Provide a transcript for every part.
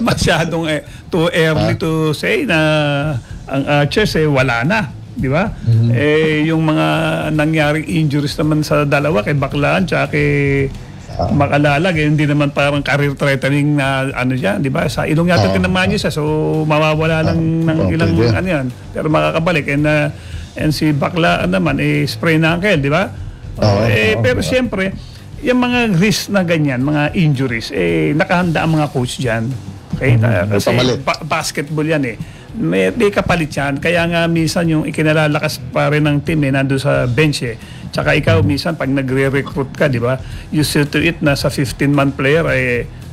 Masyadong too early to say na ang Archers wala na, di ba? Yung mga nangyaring injuries naman sa dalawa kay Baclaan tsaka kay Macalalag, hindi naman parang career threatening na ano diyan, di ba? Sa ilong yata tinamaan niya siya, so mawawala lang ng ilang ano yan, pero makakabalik. And si Baclaan naman sprain ankle, di ba? Pero siyempre yung mga risk na ganyan, mga injuries, nakahanda ang mga coach dyan. Okay? Kasi basketball yan may kapalit yan. Kaya nga minsan yung ikinalalakas pa rin ng team nandun sa bench Tsaka ikaw minsan pag nagre-recruit ka, di ba? You see to it na sa 15-man player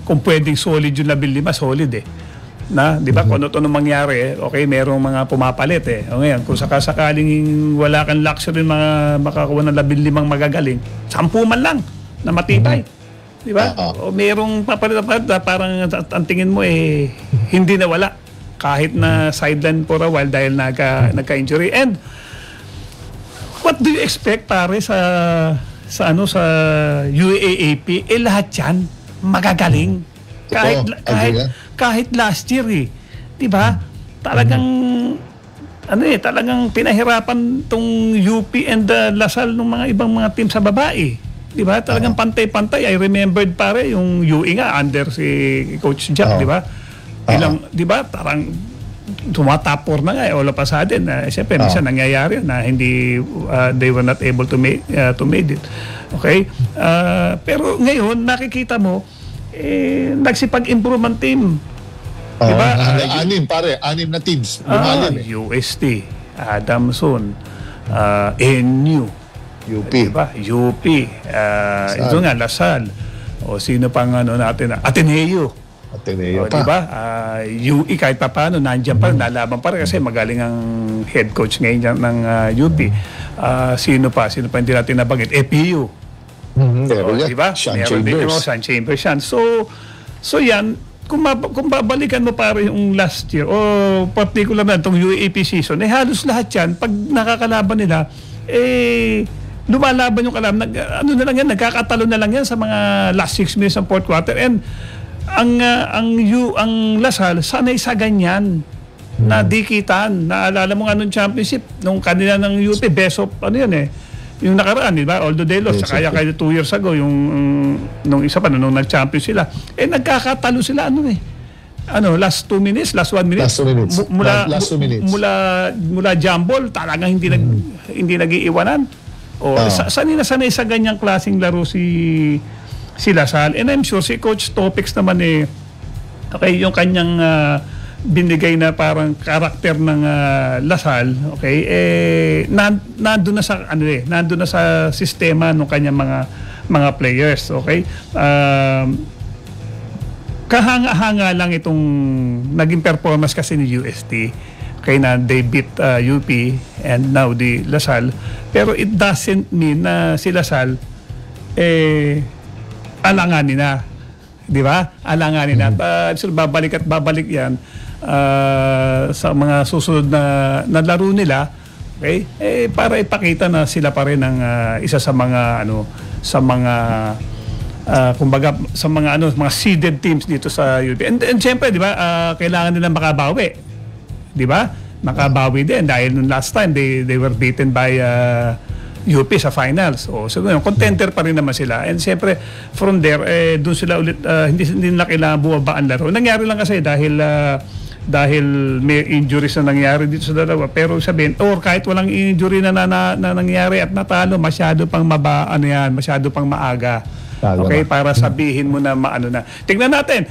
kung pwedeng solid yung 15, solid na, di ba? Kung ano mangyari, okay, merong mga pumapalit O ngayon, kung sakasakaling wala kang luxury mga makakuha ng 15 magagaling, 10 man lang na matibay. Di ba? O merong papalit na parang ang tingin mo hindi na wala kahit na sideline for a while dahil nagka-injury. And what do you expect pare sa UAAP? Lahat yan magagaling. Kahit last year 'di ba? Talagang talagang pinahirapan tong UP and Lasal ng mga ibang mga team sa babae. 'Di ba? Talagang pantay-pantay. I remembered pare yung UE nga under si Coach Jack, 'di ba? Di ba? Parang tumatap 4 na nga all of a sudden. Siyempre, minsan nangyayari na hindi they were not able to make it. Okay? Pero ngayon, nakikita mo nagsipag-improve ang team. Diba? Anim na teams. UST, Adamson, NU, UP. Diba? UP, ito nga, Lasal. O sino pang natin? Ateneo pa. Diba? UE kahit pa paano, nandiyan pa, nalaban pa rin kasi magaling ang head coach ngayon ng UP. Sino pa hindi natin nabanggit? EPU. Diba? San Chambers yan. So yan, kung babalikan mo para yung last year o particular na itong UAP season, halos lahat yan, pag nakakalaban nila, lumalaban yung kalaban. Nagkakatalo na lang yan sa mga last 6 minutes ng fourth quarter. And ang Lasal sanay sa ganyan na dikitan. Naalala mo nga nung championship nung kanila ng UP best of yung nakaraan, di ba? Although they lost, kaya 2 years ago yung nung isa pa nung nag-champion sila, nagkakatalo sila last 2 minutes, last 1 minute. Last 2 minutes. Mula jumble, talagang hindi nag-iiwanan. Sanay sa ganyang klaseng laro si Lasal. And I'm sure si Coach Topics naman okay, yung kanyang binigay na parang karakter ng Lasal, okay, nandun na sa sistema ng kanyang mga players, okay. Kahanga-hanga lang itong naging performance kasi ni UST, okay, na they beat UP and now the Lasal, pero it doesn't mean na si Lasal alanganin na, di ba? Alanganin na. Babalik at babalik yan sa mga susunod na laro nila, okay? Para ipakita na sila pa rin ang isa sa mga kumbaga sa mga seeded teams dito sa UP. And siyempre, di ba, kailangan nila makabawi. Di ba? Makabawi din dahil nung last time they were beaten by UP sa finals. So contender pa rin naman sila. And siyempre, from there, doon sila ulit, hindi nila kailangan bumaba ang laro. Nangyari lang kasi dahil may injuries na nangyari dito sa dalawa. Pero sabihin, or kahit walang injury na nangyari at natalo, masyado pang masyado pang maaga. Okay, para sabihin mo na maano na. Tingnan natin.